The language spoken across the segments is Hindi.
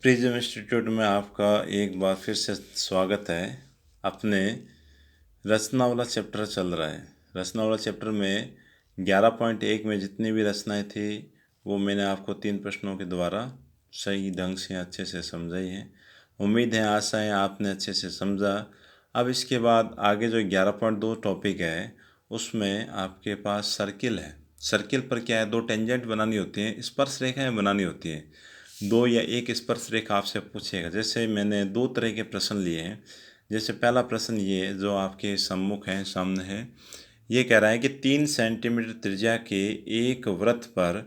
प्रिज्म इंस्टीट्यूट में आपका एक बार फिर से स्वागत है। अपने रचना वाला चैप्टर चल रहा है। रचना वाला चैप्टर में 11.1 में जितनी भी रचनाएं थी वो मैंने आपको 3 प्रश्नों के द्वारा सही ढंग से अच्छे से समझाई है। उम्मीद है, आशा है आपने अच्छे से समझा। अब इसके बाद आगे जो 11.2 टॉपिक है उसमें आपके पास सर्किल है। सर्किल पर क्या है, 2 टेंजेंट बनानी होती हैं, स्पर्श रेखाएं बनानी होती हैं। 2 या 1 स्पर्श रेखा आपसे पूछेगा। जैसे मैंने 2 तरह के प्रश्न लिए हैं। जैसे पहला प्रश्न ये जो आपके सम्मुख है, सामने है, ये कह रहा है कि 3 सेंटीमीटर त्रिज्या के एक वृत्त पर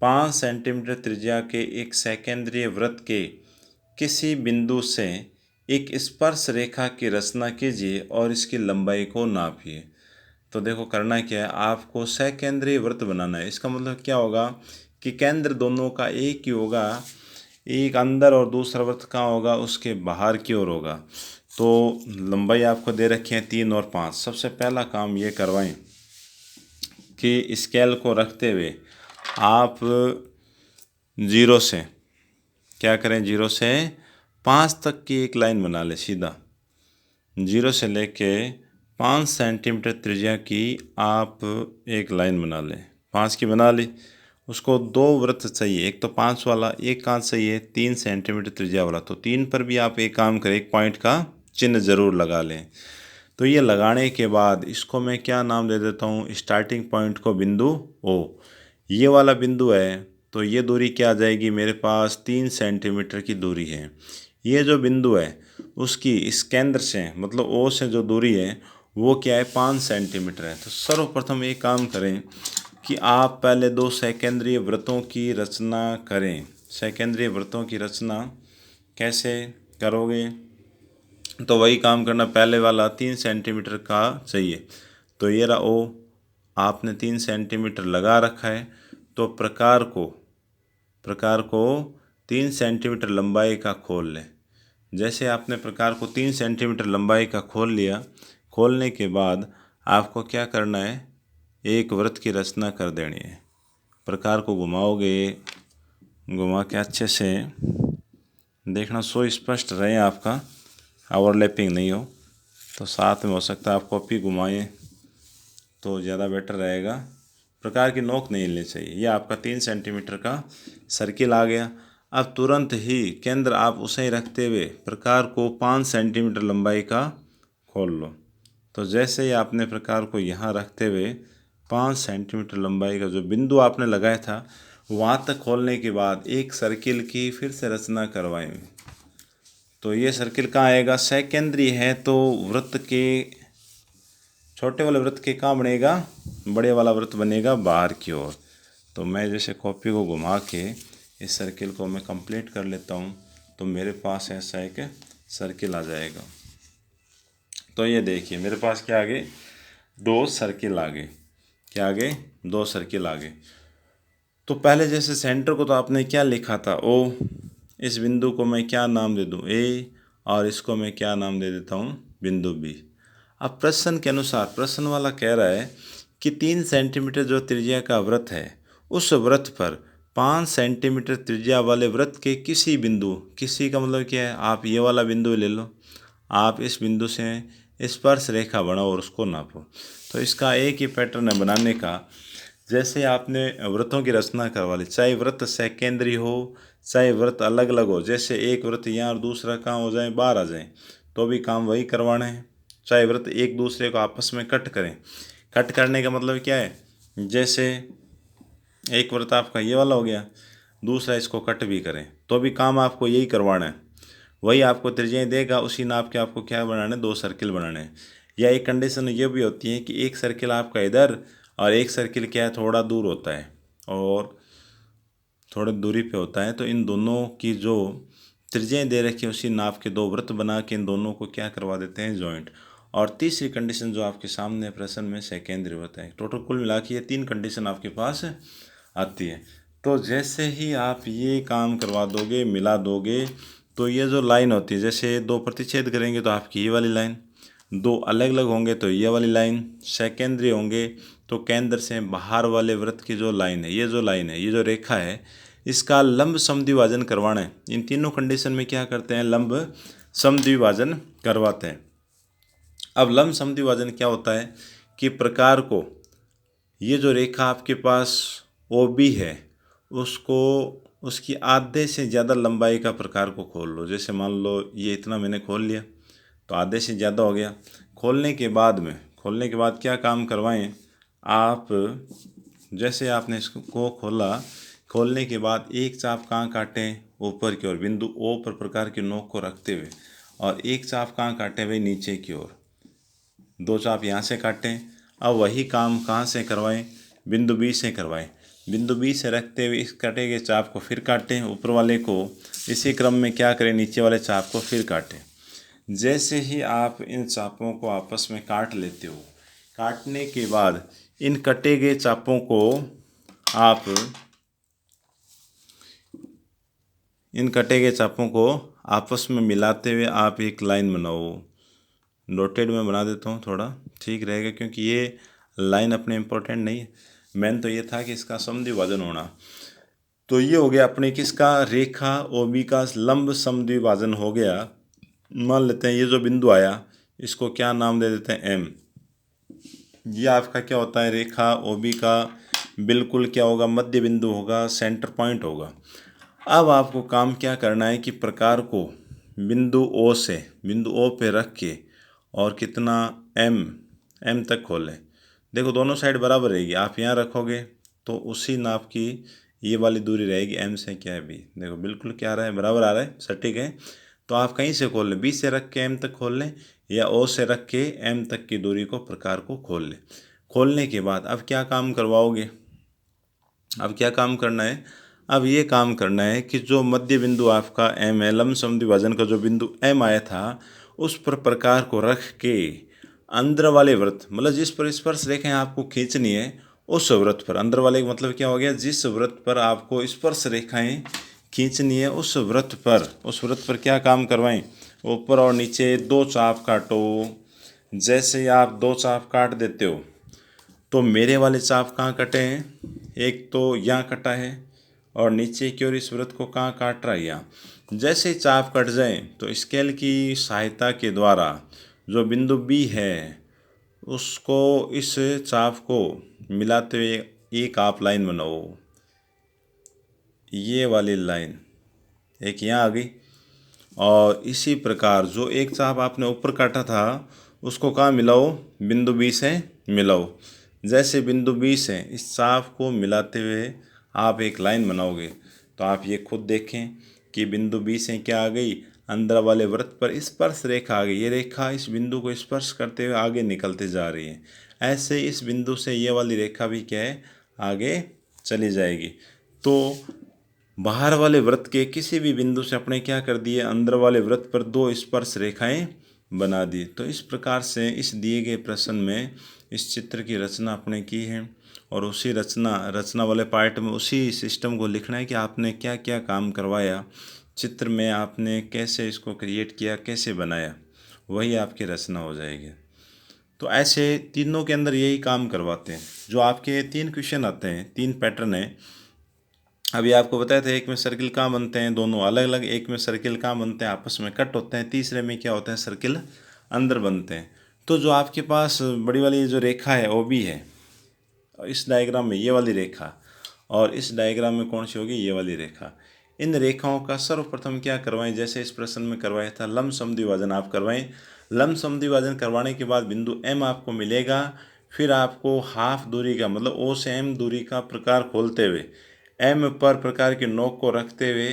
5 सेंटीमीटर त्रिज्या के एक सेकेंद्रीय वृत्त के किसी बिंदु से एक स्पर्श रेखा की रचना कीजिए और इसकी लंबाई को नापिए। तो देखो करना क्या है, आपको सकेंद्रीय वृत्त बनाना है। इसका मतलब क्या होगा कि केंद्र दोनों का एक ही होगा, एक अंदर और दूसरा वृत्त कहाँ होगा, उसके बाहर की ओर होगा। तो लंबाई आपको दे रखी है 3 और 5। सबसे पहला काम ये करवाएं कि स्केल को रखते हुए आप 0 से क्या करें, 0 से 5 तक की एक लाइन बना ले सीधा। 0 से लेके 5 सेंटीमीटर त्रिज्या की आप एक लाइन बना लें। 5 की बना ली, उसको 2 वृत्त चाहिए। एक तो 5 वाला, एक कहाँ चाहिए, 3 सेंटीमीटर त्रिज्या वाला। तो 3 पर भी आप एक काम करें, एक पॉइंट का चिन्ह ज़रूर लगा लें। तो ये लगाने के बाद इसको मैं क्या नाम दे देता हूँ, स्टार्टिंग पॉइंट को बिंदु ओ। ये वाला बिंदु है तो ये दूरी क्या आ जाएगी, मेरे पास 3 सेंटीमीटर की दूरी है। ये जो बिंदु है उसकी इस केंद्र से मतलब ओ से जो दूरी है वो क्या है, 5 सेंटीमीटर है। तो सर्वप्रथम एक काम करें कि आप पहले 2 सेकेंद्रीय वृत्तों की रचना करें। सेकेंद्रीय वृत्तों की रचना कैसे करोगे, तो वही काम करना। पहले वाला 3 सेंटीमीटर का चाहिए, तो ये रहा ओ, आपने 3 सेंटीमीटर लगा रखा है। तो प्रकार को 3 सेंटीमीटर लंबाई का खोल लें। जैसे आपने प्रकार को 3 सेंटीमीटर लंबाई का खोल लिया, खोलने के बाद आपको क्या करना है, एक वृत्त की रचना कर देनी है। प्रकार को घुमाओगे, घुमा के अच्छे से देखना सो स्पष्ट रहे, आपका ओवरलैपिंग नहीं हो। तो साथ में हो सकता है आप कॉपी घुमाएं तो ज़्यादा बेटर रहेगा। प्रकार की नोक नहीं लेनी चाहिए। यह आपका 3 सेंटीमीटर का सर्किल आ गया। अब तुरंत ही केंद्र आप उसे ही रखते हुए प्रकार को 5 सेंटीमीटर लंबाई का खोल लो। तो जैसे ही आपने प्रकार को यहाँ रखते हुए 5 सेंटीमीटर लंबाई का जो बिंदु आपने लगाया था वहाँ तक खोलने के बाद एक सर्किल की फिर से रचना करवाएं। तो ये सर्किल कहाँ आएगा, सेकेंद्रीय है तो वृत्त के छोटे वाले वृत्त के कहाँ बनेगा, बड़े वाला वृत्त बनेगा बाहर की ओर। तो मैं जैसे कॉपी को घुमा के इस सर्किल को मैं कंप्लीट कर लेता हूँ तो मेरे पास ऐसा एक सर्किल आ जाएगा। तो ये देखिए मेरे पास क्या आ गए, 2 सर्किल आ गए। क्या आ गए, 2 सर्किल आ गए। तो पहले जैसे सेंटर को तो आपने क्या लिखा था, ओ। इस बिंदु को मैं क्या नाम दे दूँ, ए, और इसको मैं क्या नाम दे देता हूँ, बिंदु बी। अब प्रश्न के अनुसार प्रश्न वाला कह रहा है कि 3 सेंटीमीटर जो त्रिज्या का वृत्त है उस वृत्त पर 5 सेंटीमीटर त्रिज्या वाले वृत्त के किसी बिंदु, किसी का मतलब क्या है, आप ये वाला बिंदु ले लो, आप इस बिंदु से स्पर्श रेखा बनाओ और उसको नापो। तो इसका एक ही पैटर्न है बनाने का। जैसे आपने वृत्तों की रचना करवा ली, चाहे वृत्त सेकेंद्रीय हो चाहे वृत्त अलग अलग हो, जैसे एक वृत्त यहाँ और दूसरा कहाँ हो जाए, बाहर आ जाए, तो भी काम वही करवाना है। चाहे वृत्त एक दूसरे को आपस में कट करें। कट करने का मतलब क्या है, जैसे एक वृत्त आपका ये वाला हो गया, दूसरा इसको कट भी करें तो भी काम आपको यही करवाना है। वही आपको त्रिज्याएं देगा, उसी नाप के आपको क्या बनाना है, 2 सर्किल बनाने हैं। या एक कंडीशन ये भी होती है कि एक सर्किल आपका इधर और एक सर्किल क्या है, थोड़ा दूर होता है और थोड़ी दूरी पे होता है। तो इन दोनों की जो त्रिज्याएं दे रखी है उसी नाप के 2 वृत्त बना के इन दोनों को क्या करवा देते हैं, जॉइंट। और तीसरी कंडीशन जो आपके सामने प्रश्न में सेकेंडरी होता है। टोटल कुल मिला के ये 3 कंडीशन आपके पास आती है। तो जैसे ही आप ये काम करवा दोगे, मिला दोगे, तो ये जो लाइन होती है, जैसे 2 प्रतिच्छेद करेंगे तो आपकी ये वाली लाइन, 2 अलग अलग होंगे तो ये वाली लाइन, सेकेंडरी होंगे तो केंद्र से बाहर वाले वृत्त की जो लाइन है, ये जो लाइन है, ये जो रेखा है, इसका लंब समद्विभाजन करवाना है। इन तीनों कंडीशन में क्या करते हैं, लंब समद्विभाजन करवाते हैं। अब लंब समद्विभाजन क्या होता है कि प्रकार को, ये जो रेखा आपके पास ओ बी है उसको उसकी आधे से ज़्यादा लंबाई का प्रकार को खोल लो। जैसे मान लो ये इतना मैंने खोल लिया तो आधे से ज़्यादा हो गया। खोलने के बाद क्या काम करवाएं आप, जैसे आपने इसको खोला, खोलने के बाद एक चाप कहाँ काटें, ऊपर की ओर बिंदु ओ पर प्रकार की नोक को रखते हुए, और एक चाप कहाँ काटें भाई, नीचे की ओर। दो चाप यहाँ से काटें। अब वही काम कहाँ से करवाएं, बिंदु बी से करवाएं। बिंदु बी से रखते हुए इस कटे गए चाप को फिर काटें, ऊपर वाले को। इसी क्रम में क्या करें, नीचे वाले चाप को फिर काटें। जैसे ही आप इन चापों को आपस में काट लेते हो, काटने के बाद इन कटे गए चापों को आप आपस में मिलाते हुए आप एक लाइन बनाओ। डॉटेड में बना देता हूँ, थोड़ा ठीक रहेगा, क्योंकि ये लाइन अपने इम्पोर्टेंट नहीं है। मेन तो ये था कि इसका समद्विभाजन होना। तो ये हो गया अपने किसका, रेखा ओ बी का लंब समद्विभाजन हो गया। मान लेते हैं ये जो बिंदु आया इसको क्या नाम दे देते हैं, एम। ये आपका क्या होता है, रेखा ओ बी का बिल्कुल क्या होगा, मध्य बिंदु होगा, सेंटर पॉइंट होगा। अब आपको काम क्या करना है कि प्रकार को बिंदु ओ पे रख के और कितना, एम तक खोलें। देखो दोनों साइड बराबर रहेगी। आप यहाँ रखोगे तो उसी नाप की ये वाली दूरी रहेगी, एम से क्या है, बी। देखो बिल्कुल क्या आ रहा है, बराबर आ रहा है, सटीक है। तो आप कहीं से खोल लें, बी से रख के एम तक खोल लें, या ओ से रख के एम तक की दूरी को, प्रकार को खोल लें। खोलने के बाद अब क्या काम करवाओगे, अब क्या काम करना है, अब ये काम करना है कि जो मध्य बिंदु आपका एम है, लंब समद्विभाजन का जो बिंदु एम आया था, उस पर प्रकार को रख के अंदर वाले वृत्त, मतलब जिस पर स्पर्श रेखाएं आपको खींचनी है उस वृत्त पर, अंदर वाले का मतलब क्या हो गया, जिस वृत्त पर आपको स्पर्श रेखाएं खींचनी है उस वृत्त पर क्या काम करवाएं, ऊपर और नीचे दो चाप काटो। जैसे आप दो चाप काट देते हो तो मेरे वाले चाप कहाँ कटे हैं, एक तो यहाँ कटा है और नीचे की ओर इस वृत्त को कहाँ काट रहा है, यहाँ। जैसे चाप कट जाए तो स्केल की सहायता के द्वारा जो बिंदु बी है उसको इस चाप को मिलाते हुए एक आप लाइन बनाओ। ये वाली लाइन एक यहाँ आ गई, और इसी प्रकार जो एक चाप आपने ऊपर काटा था उसको कहाँ मिलाओ, बिंदु बी से मिलाओ। जैसे बिंदु बी से इस चाप को मिलाते हुए आप एक लाइन बनाओगे तो आप ये खुद देखें कि बिंदु बी से क्या आ गई, अंदर वाले वृत्त पर स्पर्श रेखा आ गई। ये रेखा इस बिंदु को स्पर्श करते हुए आगे निकलते जा रही है। ऐसे इस बिंदु से ये वाली रेखा भी क्या है, आगे चली जाएगी। तो बाहर वाले वृत्त के किसी भी बिंदु से अपने क्या कर दिए, अंदर वाले वृत्त पर दो स्पर्श रेखाएं बना दी। तो इस प्रकार से इस दिए गए प्रश्न में इस चित्र की रचना आपने की है, और उसी रचना वाले पार्ट में उसी सिस्टम को लिखना है कि आपने क्या क्या काम करवाया चित्र में, आपने कैसे इसको क्रिएट किया, कैसे बनाया, वही आपकी रचना हो जाएगी। तो ऐसे तीनों के अंदर यही काम करवाते हैं। जो आपके 3 क्वेश्चन आते हैं, 3 पैटर्न है। अभी आपको बताया था एक में सर्किल कहाँ बनते हैं, दोनों अलग अलग, एक में सर्किल कहाँ बनते हैं, आपस में कट होते हैं, तीसरे में क्या होता है, सर्किल अंदर बनते हैं। तो जो आपके पास बड़ी वाली जो रेखा है वो भी है, इस डायग्राम में ये वाली रेखा, और इस डायग्राम में कौन सी होगी, ये वाली रेखा। इन रेखाओं का सर्वप्रथम क्या करवाएं, जैसे इस प्रश्न में करवाया था, लंब समद्विभाजन आप करवाएं। लंब समद्विभाजन करवाने के बाद बिंदु एम आपको मिलेगा। फिर आपको हाफ दूरी का, मतलब ओ से एम दूरी का प्रकार खोलते हुए एम पर प्रकार के नोक को रखते हुए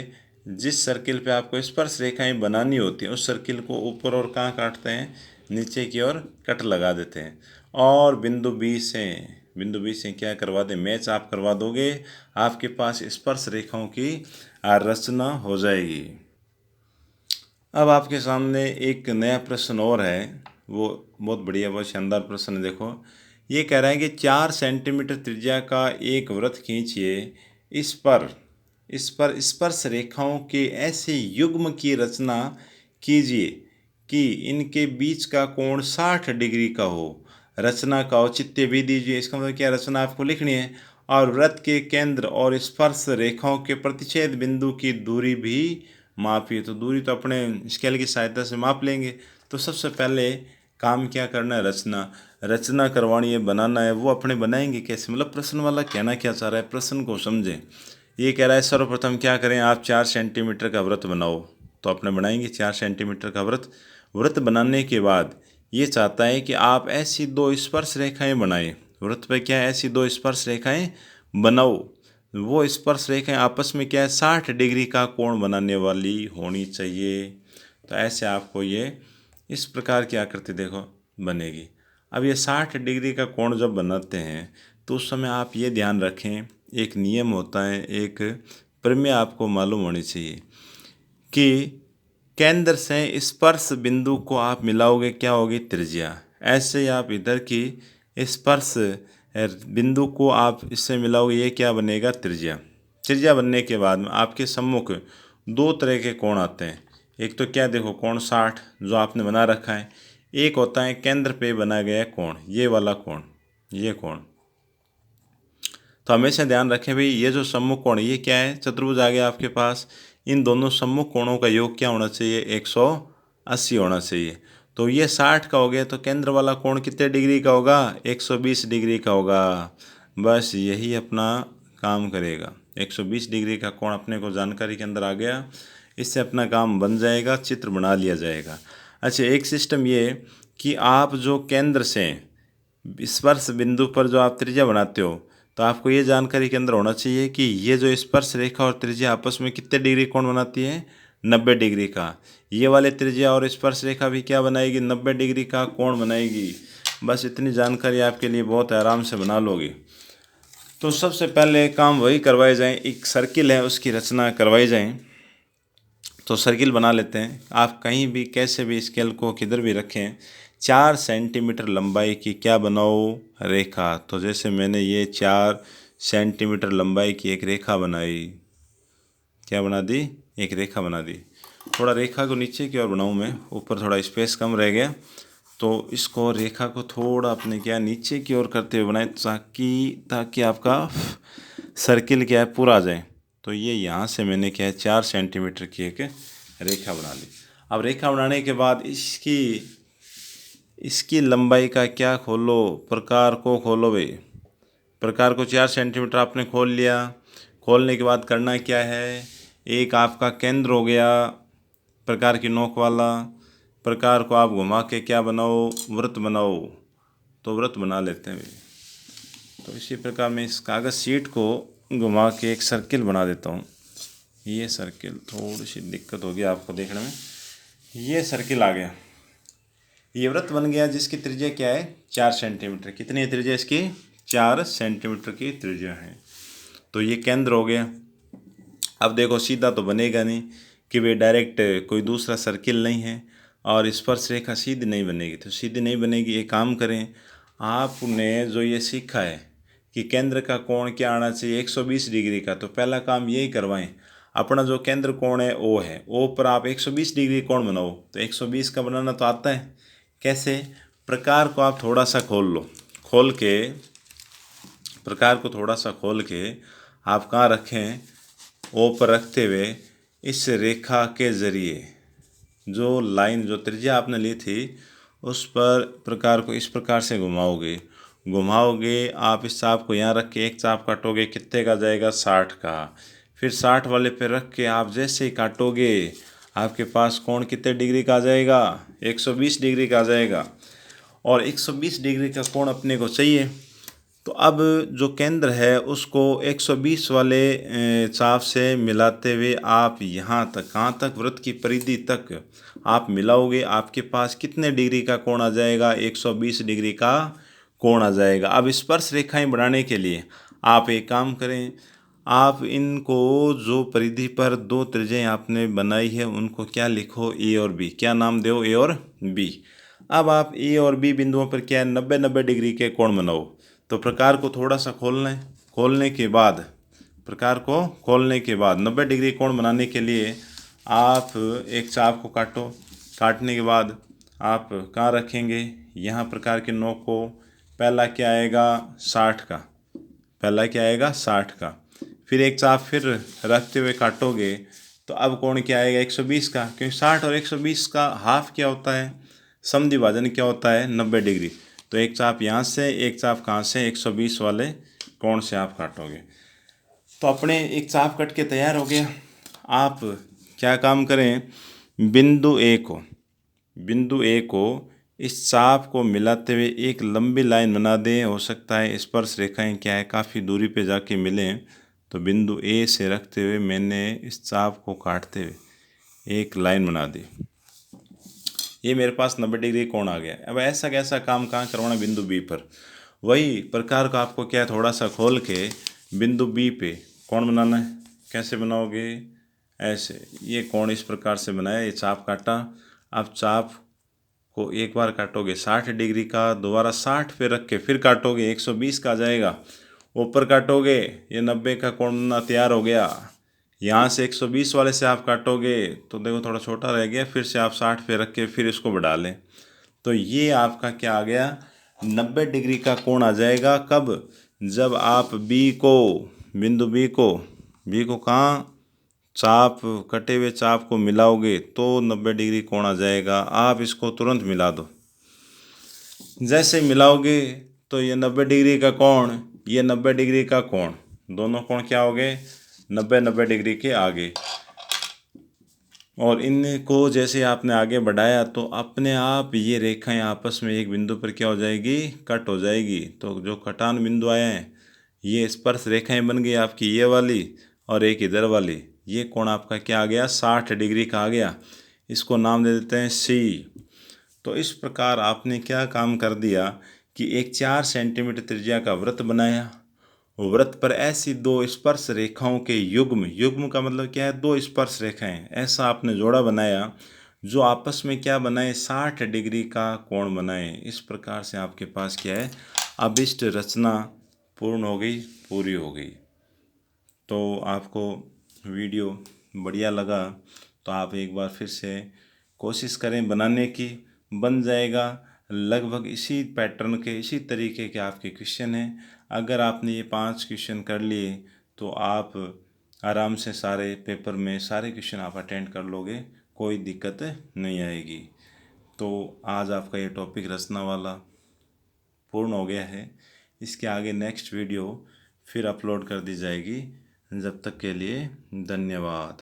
जिस सर्किल पे आपको स्पर्श रेखाएं बनानी होती हैं उस सर्किल को ऊपर और कहाँ काटते हैं, नीचे की ओर कट लगा देते हैं। और बिंदु बी से क्या करवा दें, मैच आप करवा दोगे, आपके पास स्पर्श रेखाओं की रचना हो जाएगी। अब आपके सामने एक नया प्रश्न और है, वो बहुत बढ़िया, बहुत शानदार प्रश्न है। देखो ये कह रहा है कि 4 सेंटीमीटर त्रिज्या का एक वृत्त खींचिए, इस पर स्पर्श रेखाओं के ऐसे युग्म की रचना कीजिए कि इनके बीच का कोण 60 डिग्री का हो। रचना का औचित्य भी दीजिए। इसका मतलब क्या, रचना आपको लिखनी है और वृत्त के केंद्र और स्पर्श रेखाओं के प्रतिच्छेद बिंदु की दूरी भी मापिए। तो दूरी तो अपने स्केल की सहायता से माप लेंगे। तो सबसे पहले काम क्या करना है, रचना करवानी है, बनाना है। वो अपने बनाएंगे कैसे, मतलब प्रश्न वाला कहना क्या चाह रहा है, प्रश्न को समझें। ये कह रहा है सर्वप्रथम क्या करें, आप 4 सेंटीमीटर का वृत्त बनाओ। तो अपने बनाएंगे 4 सेंटीमीटर का वृत्त बनाने के बाद ये चाहता है कि आप ऐसी 2 स्पर्श रेखाएं बनाएं। वृत्त पे क्या है, ऐसी 2 स्पर्श रेखाएं बनाओ। वो स्पर्श रेखाएं आपस में क्या है, 60 डिग्री का कोण बनाने वाली होनी चाहिए। तो ऐसे आपको ये इस प्रकार की आकृति देखो बनेगी। अब ये 60 डिग्री का कोण जब बनाते हैं तो उस समय आप ये ध्यान रखें, एक नियम होता है, एक प्रमेय आपको मालूम होनी चाहिए कि केंद्र से स्पर्श बिंदु को आप मिलाओगे, क्या होगी, त्रिज्या। ऐसे ही आप इधर की स्पर्श बिंदु को आप इससे मिलाओगे, ये क्या बनेगा, त्रिज्या। त्रिज्या बनने के बाद में आपके सम्मुख 2 तरह के कोण आते हैं। एक तो क्या देखो, कोण 60 जो आपने बना रखा है। एक होता है केंद्र पे बनाया गया कोण, ये वाला कोण, ये कोण। तो हमेशा ध्यान रखें भाई, ये जो सम्मुख कोण ये क्या है, चतुर्भुज आ गया आपके पास। इन दोनों सम्मुख कोणों का योग क्या होना चाहिए, 180 होना चाहिए। तो ये 60 का हो गया, तो केंद्र वाला कोण कितने डिग्री का होगा, 120 डिग्री का होगा। बस यही अपना काम करेगा। 120 डिग्री का कोण अपने को जानकारी के अंदर आ गया, इससे अपना काम बन जाएगा, चित्र बना लिया जाएगा। अच्छा, एक सिस्टम ये कि आप जो केंद्र से स्पर्श बिंदु पर जो आप त्रिज्या बनाते हो, तो आपको ये जानकारी के अंदर होना चाहिए कि ये जो स्पर्श रेखा और त्रिज्या आपस में कितने डिग्री कोण बनाती है, 90 डिग्री का। ये वाले त्रिज्या और स्पर्श रेखा भी क्या बनाएगी, 90 डिग्री का कोण बनाएगी। बस इतनी जानकारी आपके लिए बहुत आराम से बना लोगे। तो सबसे पहले काम वही करवाए जाएं, एक सर्किल है उसकी रचना करवाई जाए। तो सर्किल बना लेते हैं। आप कहीं भी कैसे भी स्केल को किधर भी रखें, 4 सेंटीमीटर लंबाई की क्या बनाओ, रेखा। तो जैसे मैंने ये 4 सेंटीमीटर लंबाई की एक रेखा बनाई, क्या बना दी, एक रेखा बना दी। थोड़ा रेखा को नीचे की ओर बनाऊँ मैं, ऊपर थोड़ा स्पेस कम रह गया, तो इसको रेखा को थोड़ा अपने क्या नीचे की ओर करते हुए बनाए, ताकि आपका सर्किल क्या है पूरा आ जाए। तो ये यहाँ से मैंने क्या है 4 सेंटीमीटर की एक रेखा बना ली। अब रेखा बनाने के बाद इसकी लंबाई का क्या खोलो, प्रकार को खोलो भाई। प्रकार को 4 सेंटीमीटर आपने खोल लिया। खोलने के बाद करना क्या है, एक आपका केंद्र हो गया प्रकार की नोक वाला। प्रकार को आप घुमा के क्या बनाओ, वृत्त बनाओ। तो वृत्त बना लेते हैं भाई। तो इसी प्रकार मैं इस कागज़ शीट को घुमा के एक सर्किल बना देता हूँ। ये सर्किल थोड़ी सी दिक्कत होगी आपको देखने में। ये सर्किल आ गया, ये वृत्त बन गया जिसकी त्रिज्या क्या है, 4 सेंटीमीटर। कितनी है त्रिज्या इसकी, 4 सेंटीमीटर की त्रिज्या है। तो ये केंद्र हो गया। अब देखो सीधा तो बनेगा नहीं कि वे डायरेक्ट कोई दूसरा सर्किल नहीं है, और स्पर्श रेखा सीधी नहीं बनेगी। तो सीधी नहीं बनेगी, एक काम करें, आपने जो ये सीखा है कि केंद्र का कोण क्या आना चाहिए, 120 डिग्री का। तो पहला काम यही करवाएं, अपना जो केंद्र कोण है ओ है, ओ पर आप 120 डिग्री कोण बनाओ। तो 120 का बनाना तो आता है, कैसे, प्रकार को आप थोड़ा सा खोल लो, खोल के प्रकार को थोड़ा सा खोल के आप कहाँ रखें, ओ पर रखते हुए इस रेखा के ज़रिए जो लाइन, जो त्रिज्या आपने ली थी, उस पर प्रकार को इस प्रकार से घुमाओगे। आप इस चाप को यहाँ रख के एक चाप काटोगे, कितने का जाएगा, 60 का। फिर 60 वाले पे रख के आप जैसे ही काटोगे, आपके पास कोण कितने डिग्री का आ जाएगा, 120 डिग्री का आ जाएगा। और 120 डिग्री का कोण अपने को चाहिए। तो अब जो केंद्र है उसको 120 वाले चाप से मिलाते हुए आप यहाँ तक, कहाँ तक, वृत्त की परिधि तक आप मिलाओगे। आपके पास कितने डिग्री का कोण आ जाएगा, 120 डिग्री का कोण आ जाएगा। अब स्पर्श रेखाएं बनाने के लिए आप एक काम करें, आप इनको जो परिधि पर 2 त्रिज्याएं आपने बनाई है उनको क्या लिखो, ए और बी। क्या नाम दो, ए और बी। अब आप ए और बी बिंदुओं पर क्या है, 90-90 डिग्री के कोण बनाओ। तो प्रकार को थोड़ा सा खोलना है, खोलने के बाद प्रकार को खोलने के बाद 90 डिग्री कोण बनाने के लिए आप एक चाप को काटो। काटने के बाद आप कहाँ रखेंगे, यहाँ प्रकार के नोक को। पहला क्या आएगा, 60 का, पहला क्या आएगा 60 का, फिर एक चाप फिर रखते हुए काटोगे तो अब कोण क्या आएगा 120 का, क्योंकि 60 और 120 का हाफ क्या होता है, समद्विभाजन क्या होता है 90 डिग्री। तो एक चाप यहाँ से, एक चाप कहाँ से, 120 वाले कोण से आप काटोगे। तो अपने एक चाप कट के तैयार हो गया। आप क्या काम करें, बिंदु ए को इस चाप को मिलाते हुए एक लंबी लाइन बना दें। हो सकता है स्पर्श रेखाएं क्या है काफ़ी दूरी पे जाके मिलें, तो बिंदु ए से रखते हुए मैंने इस चाप को काटते हुए एक लाइन बना दी। ये मेरे पास 90 डिग्री कोण आ गया। अब ऐसा कैसा काम कहाँ करवाना, बिंदु बी पर। वही प्रकार का आपको क्या है, थोड़ा सा खोल के बिंदु बी पे कोण बनाना है। कैसे बनाओगे, ऐसे, ये कोण इस प्रकार से बनाया, ये चाप काटा। अब चाप को एक बार काटोगे 60 डिग्री का, दोबारा 60 पे रख के फिर काटोगे 120 का आ जाएगा। ऊपर काटोगे, ये 90 का कोण बनना तैयार हो गया। यहाँ से 120 वाले से आप काटोगे तो देखो थोड़ा छोटा रह गया, फिर से आप 60 पे रख के फिर इसको बढ़ा लें, तो ये आपका क्या आ गया 90 डिग्री का कोण आ जाएगा। कब, जब आप बिंदु बी को कहाँ, चाप, कटे हुए चाप को मिलाओगे तो 90 डिग्री कोण आ जाएगा। आप इसको तुरंत मिला दो, जैसे मिलाओगे तो ये 90 डिग्री का कोण, ये 90 डिग्री का कोण, दोनों कोण क्या हो गए 90 डिग्री के आगे। और इनको जैसे आपने आगे बढ़ाया तो अपने आप ये रेखाएं आपस में एक बिंदु पर क्या हो जाएगी, कट हो जाएगी। तो जो कटान बिंदु आए हैं ये स्पर्श रेखाएं बन गई आपकी, ये वाली और एक इधर वाली। ये कोण आपका क्या आ गया 60 डिग्री का आ गया। इसको नाम दे देते हैं सी। तो इस प्रकार आपने क्या काम कर दिया कि एक 4 सेंटीमीटर त्रिज्या का वृत्त बनाया। वृत्त पर ऐसी दो स्पर्श रेखाओं के युग्म का मतलब क्या है, दो स्पर्श रेखाएं, ऐसा आपने जोड़ा बनाया जो आपस में क्या बनाए 60 डिग्री का कोण बनाए। इस प्रकार से आपके पास क्या है, अभिष्ट रचना पूर्ण हो गई, पूरी हो गई। तो आपको वीडियो बढ़िया लगा तो आप एक बार फिर से कोशिश करें बनाने की, बन जाएगा। लगभग इसी पैटर्न के, इसी तरीके के आपके क्वेश्चन हैं। अगर आपने ये 5 क्वेश्चन कर लिए तो आप आराम से सारे पेपर में सारे क्वेश्चन आप अटेंड कर लोगे, कोई दिक्कत नहीं आएगी। तो आज आपका ये टॉपिक रचना वाला पूर्ण हो गया है। इसके आगे नेक्स्ट वीडियो फिर अपलोड कर दी जाएगी। जब तक के लिए धन्यवाद।